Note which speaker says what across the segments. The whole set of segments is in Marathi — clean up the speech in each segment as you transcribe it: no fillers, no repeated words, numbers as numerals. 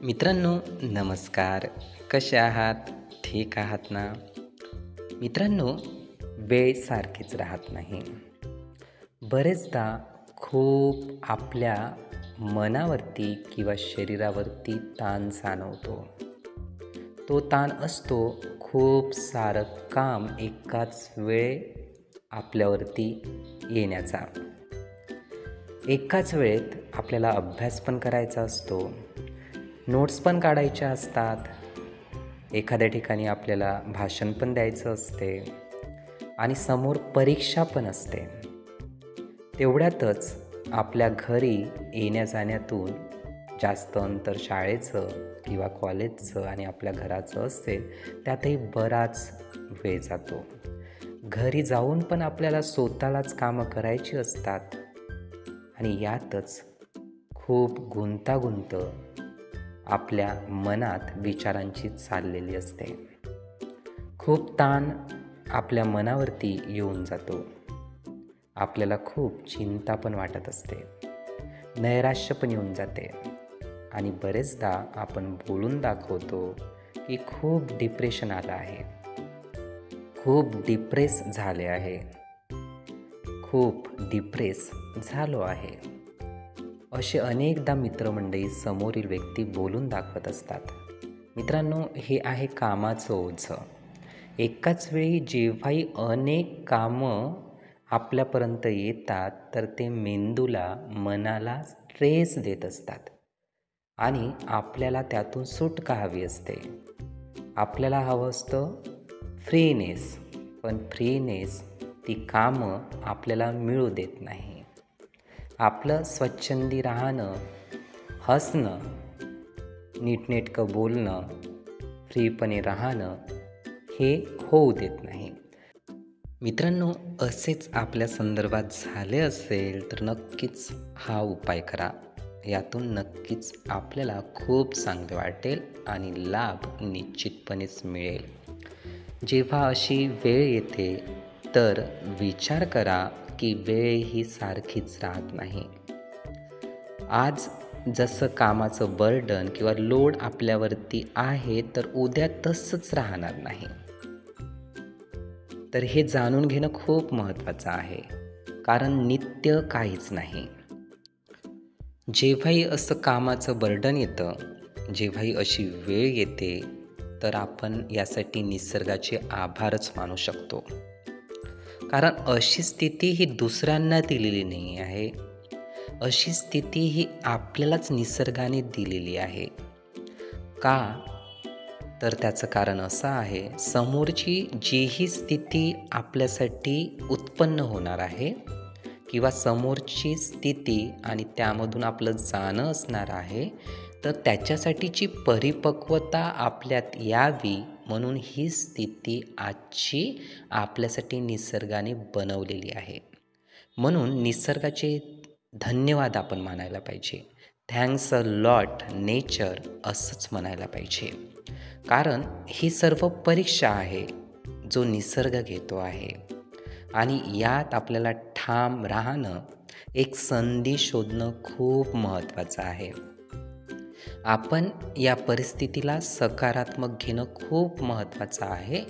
Speaker 1: मित्रांनो, नमस्कार. कसे आहात? ठीक आहात ना? मित्रांनो, वेळ सारखीच राहत नाही. बरेचदा खूप आपल्या मनावरती किंवा शरीरावरती ताण जाणवतो. तो ताण असतो खूप सारं काम एकाच वेळे आपल्यावरती येण्याचा. एकाच वेळेत आपल्याला अभ्यास पण करायचा असतो, नोट्स पण काढायच्या असतात, एखाद्या ठिकाणी आपल्याला भाषण पण द्यायचं असते आणि समोर परीक्षा पण असते. तेवढ्यातच आपल्या घरी येण्या-जाण्यातून जास्त अंतर शाळेचं किंवा कॉलेजचं आणि आपल्या घराचं असेल, त्यातही बराच वेळ जातो. घरी जाऊन पण आपल्याला स्वतःलाच कामं करायची असतात आणि यातच खूप गुंतागुंत आपल्या मनात विचारांची चाललेली असते. खूप ताण आपल्या मनावरती येऊन जातो. आपल्याला खूप चिंता पण वाटत असते, नैराश्य पण येऊन जाते आणि बरेचदा आपण बोलून दाखवतो की खूप डिप्रेशन आलं आहे, खूप डिप्रेस झाले आहे, खूप डिप्रेस झालो आहे. असे अनेकदा मित्रमंडळी समोरील व्यक्ती बोलून दाखवत असतात. मित्रांनो, हे आहे कामाचं ओझं. एकाच वेळी जेव्हाही अनेक कामं आपल्यापर्यंत येतात, तर ते मेंदूला, मनाला स्ट्रेस देत असतात आणि आपल्याला त्यातून सुटका हवी असते. आपल्याला हवं असतं फ्रीनेस, पण फ्रीनेस ती कामं आपल्याला मिळू देत नाही. आपलं स्वच्छंदी राहणं, हसणं, नीटनेटकं बोलणं, फ्रीपणे राहणं हे होऊ देत नाही. मित्रांनो, असेच आपल्या संदर्भात झाले असेल तर नक्कीच हा उपाय करा. यातून नक्कीच आपल्याला खूप चांगले वाटेल आणि लाभ निश्चितपणेच मिळेल. जेव्हा अशी वेळ येते तर विचार करा की वेळ ही सारखीच राहत नाही. आज जसं कामाचं बर्डन किंवा लोड आपल्यावरती आहे, तर उद्या तसंच राहणार नाही. तर हे जाणून घेणं खूप महत्त्वाचं आहे, कारण नित्य काहीच नाही. जेव्हाही असं कामाचं बर्डन येतं, जेव्हाही अशी वेळ येते, तर आपण यासाठी निसर्गाचे आभारच मानू शकतो. कारण अशी स्थिती ही दुसऱ्यांना दिलेली नाही आहे. अशी स्थिती ही आपल्यालाच निसर्गाने दिलेली आहे. का? तर त्याचं कारण असं आहे, समोरची जीही स्थिती आपल्यासाठी उत्पन्न होणार आहे किंवा समोरची स्थिती आणि त्यामधून आपलं जाणं असणार आहे, तर त्याच्यासाठीची परिपक्वता आपल्यात यावी म्हणून ही स्थिती आजची आपल्यासाठी निसर्गाने बनवलेली आहे. म्हणून निसर्गाचे धन्यवाद आपण मानायला पाहिजे. थँक्स अ लॉट नेचर असंच म्हणायला पाहिजे. कारण ही सर्व परीक्षा आहे जो निसर्ग घेतो आहे आणि यात आपल्याला ठाम राहणं, एक संधी शोधणं खूप महत्त्वाचं आहे. आपण या परिस्थितीला सकारात्मक घेणं खूप महत्त्वाचं आहे.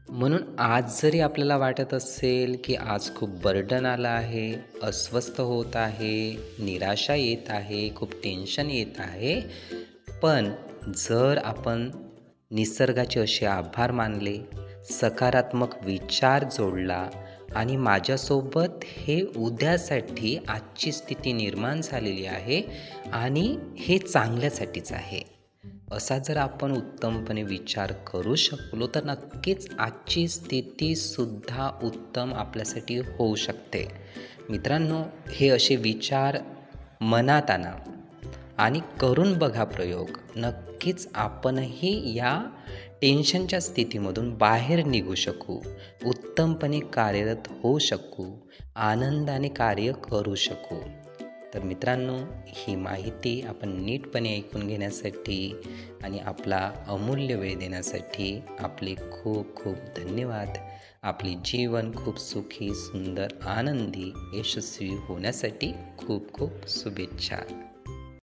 Speaker 1: म्हणून आज जरी आपल्याला वाटत असेल की आज खूप बर्डन आलं आहे, अस्वस्थ होत आहे, निराशा येत आहे, खूप टेन्शन येत आहे, पण जर आपण निसर्गाचे असे आभार मानले, सकारात्मक विचार जोडला आणि माझ्यासोबत हे उद्यासाठी आजची स्थिती निर्माण झालेली आहे आणि हे चांगल्यासाठीच आहे, असा जर आपण उत्तमपणे विचार करू शकलो तर नक्कीच आजची स्थितीसुद्धा उत्तम आपल्यासाठी होऊ शकते. मित्रांनो, हे असे विचार मनात आणा आणि करून बघा प्रयोग. नक्कीच आपणही या टेन्शनच्या स्थितीमधून बाहेर निघू शकू, उत्तमपणे कार्यरत होऊ शकू, आनंदाने कार्य करू शकू. तर मित्रांनो, ही माहिती आपण नीटपणे ऐकून घेण्यासाठी आणि आपला अमूल्य वेळ देण्यासाठी आपले खूप खूप धन्यवाद. आपले जीवन खूप सुखी, सुंदर, आनंदी, यशस्वी होण्यासाठी खूप खूप शुभेच्छा.